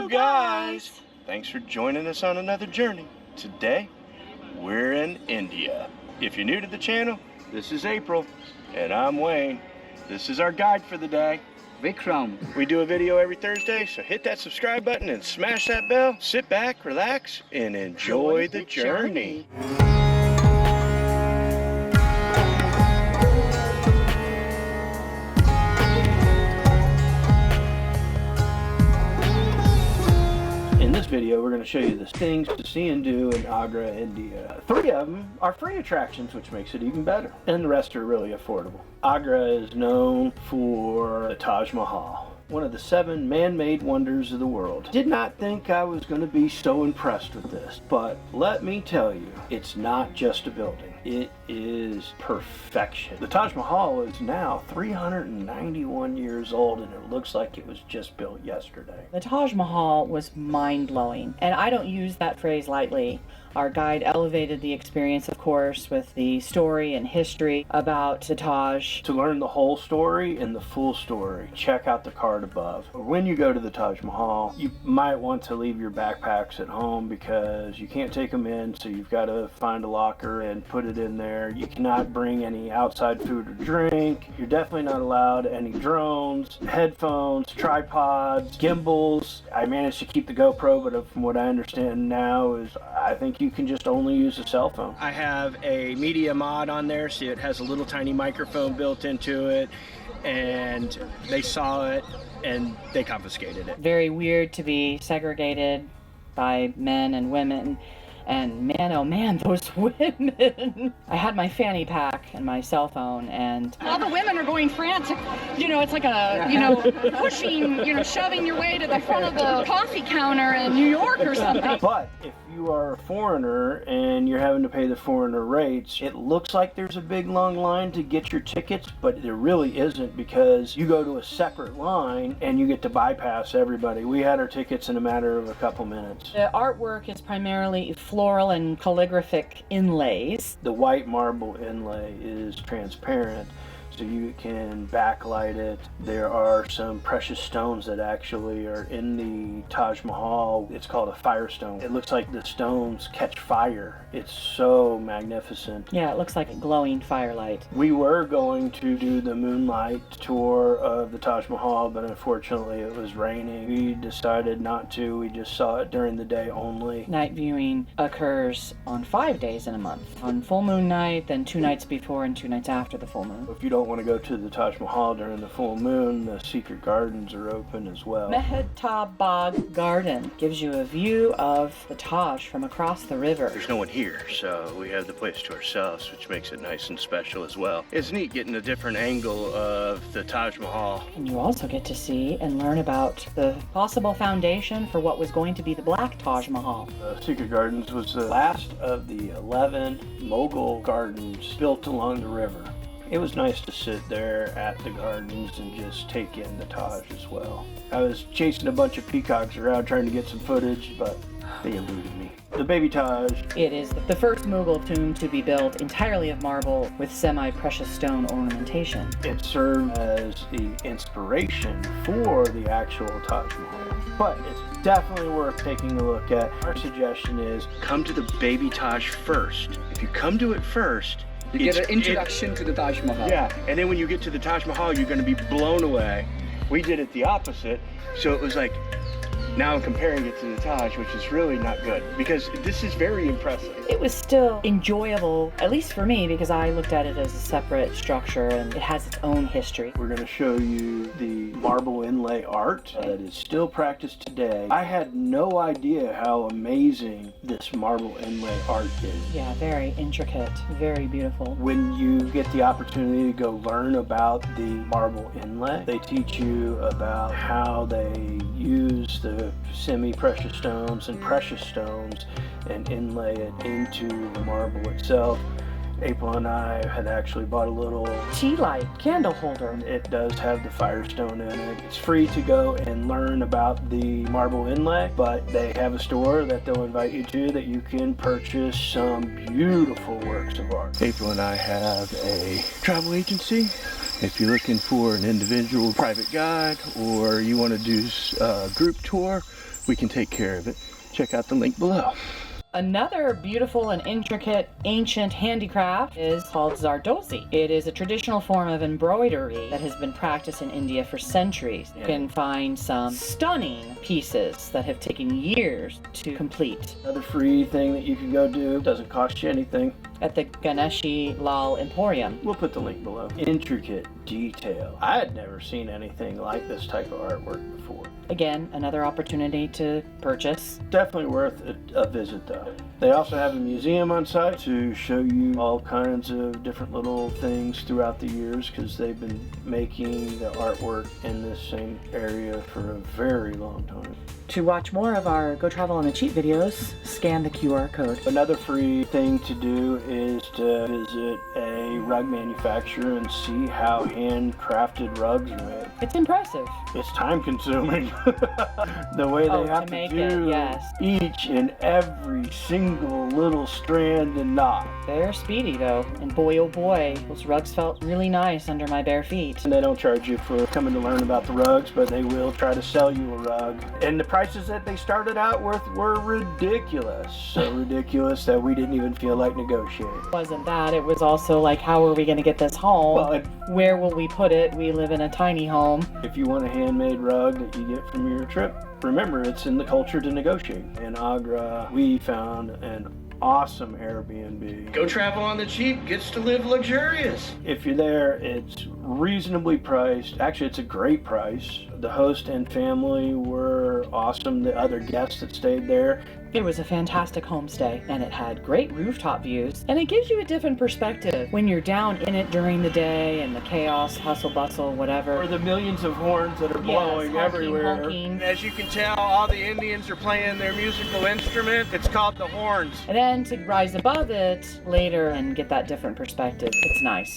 up, guys? Thanks for joining us on another journey. Today, we're in India. If you're new to the channel, this is April, and I'm Wayne. This is our guide for the day. Vikram. We do a video every Thursday, so hit that subscribe button and smash that bell. Sit back, relax, and enjoy the journey. In this video, we're going to show you the things to see and do in Agra, India. 3 of them are free attractions, which makes it even better, and the rest are really affordable. Agra is known for the Taj Mahal, one of the 7 man-made wonders of the world. Did not think I was going to be so impressed with this, but let me tell you, it's not just a building. It is perfection. The Taj Mahal is now 391 years old, and it looks like it was just built yesterday. The Taj Mahal was mind-blowing, and I don't use that phrase lightly. Our guide elevated the experience, of course, with the story and history about the Taj. To learn the whole story and the full story, check out the card above. When you go to the Taj Mahal, you might want to leave your backpacks at home because you can't take them in, so you've got to find a locker and put it in there. You cannot bring any outside food or drink. You're definitely not allowed any drones, headphones, tripods, gimbals. I managed to keep the GoPro, but from what I understand now is I think you can just only use a cell phone. I have a media mod on there, so it has a little tiny microphone built into it, and they saw it and they confiscated it. Very weird to be segregated by men and women. And man, oh man, those women. I had my fanny pack and my cell phone, and all the women are going frantic. You know, it's like a, pushing, shoving your way to the front of the coffee counter in New York or something. But if you are a foreigner and you're having to pay the foreigner rates, it looks like there's a big long line to get your tickets, but there really isn't, because you go to a separate line and you get to bypass everybody. We had our tickets in a matter of a couple minutes. The artwork is primarily floral and calligraphic inlays. The white marble inlay is transparent, so you can backlight it. There are some precious stones that actually are in the Taj Mahal. It's called a Firestone. It looks like the stones catch fire. It's so magnificent. Yeah, it looks like a glowing firelight. We were going to do the moonlight tour of the Taj Mahal, but unfortunately it was raining. We decided not to. We just saw it during the day only. Night viewing occurs on 5 days in a month. On full moon night, then 2 nights before and 2 nights after the full moon. If you don't want to go to the Taj Mahal during the full moon, the secret gardens are open as well. Mehtab Bagh Garden gives you a view of the Taj from across the river. There's no one here, so we have the place to ourselves, which makes it nice and special as well. It's neat getting a different angle of the Taj Mahal. And you also get to see and learn about the possible foundation for what was going to be the Black Taj Mahal. The secret gardens was the last of the 11 Mughal gardens built along the river. It was nice to sit there at the gardens and just take in the Taj as well. I was chasing a bunch of peacocks around trying to get some footage, but they eluded me. The Baby Taj. It is the first Mughal tomb to be built entirely of marble with semi-precious stone ornamentation. It served as the inspiration for the actual Taj Mahal, but it's definitely worth taking a look at. Our suggestion is come to the Baby Taj first. If you come to it first, you get an introduction to the Taj Mahal. Yeah, and then when you get to the Taj Mahal, you're going to be blown away. We did it the opposite, so it was like, now I'm comparing it to the Taj, which is really not good, because this is very impressive. It was still enjoyable, at least for me, because I looked at it as a separate structure and it has its own history. We're going to show you the marble inlay art that is still practiced today. I had no idea how amazing this marble inlay art is. Yeah, very intricate, very beautiful. When you get the opportunity to go learn about the marble inlay, they teach you about how they use the semi-precious stones and precious stones and inlay it into the marble itself. April and I had actually bought a little tea light candle holder. It does have the Firestone in it. It's free to go and learn about the marble inlay, but they have a store that they'll invite you to that you can purchase some beautiful works of art. April and I have a travel agency. If you're looking for an individual private guide or you want to do a group tour, we can take care of it. Check out the link below. Another beautiful and intricate ancient handicraft is called zardosi. It is a traditional form of embroidery that has been practiced in India for centuries. You can find some stunning pieces that have taken years to complete. Another free thing that you can go do, doesn't cost you anything. At the Ganeshi Lal Emporium. We'll put the link below. Intricate detail. I had never seen anything like this type of artwork before. Again, another opportunity to purchase. Definitely worth a visit though. They also have a museum on site to show you all kinds of different little things throughout the years, because they've been making the artwork in this same area for a very long time. To watch more of our Go Travel on the Cheap videos, scan the QR code. Another free thing to do is to visit a rug manufacturer and see how handcrafted rugs are made. It's impressive. It's time consuming. The way they have to make do it, yes. each and every single little strand and knot. They're speedy though, and boy oh boy, those rugs felt really nice under my bare feet. And they don't charge you for coming to learn about the rugs, but they will try to sell you a rug. And the prices that they started out with were ridiculous. So ridiculous that we didn't even feel like negotiating. It wasn't that, it was also like, how are we going to get this home? Well, where will we put it? We live in a tiny home. if you want a handmade rug that you get from your trip, remember it's in the culture to negotiate. In Agra, we found an awesome Airbnb. Go Travel on the Cheap gets to live luxurious. If you're there, it's reasonably priced. Actually, it's a great price. The host and family were awesome. The other guests that stayed there. It was a fantastic homestay, and it had great rooftop views, and it gives you a different perspective when you're down in it during the day and the chaos, hustle, bustle, whatever. Or the millions of horns that are blowing honking, everywhere. honking. As you can tell, all the Indians are playing their musical instrument. It's called the horns. And then to rise above it later and get that different perspective, it's nice.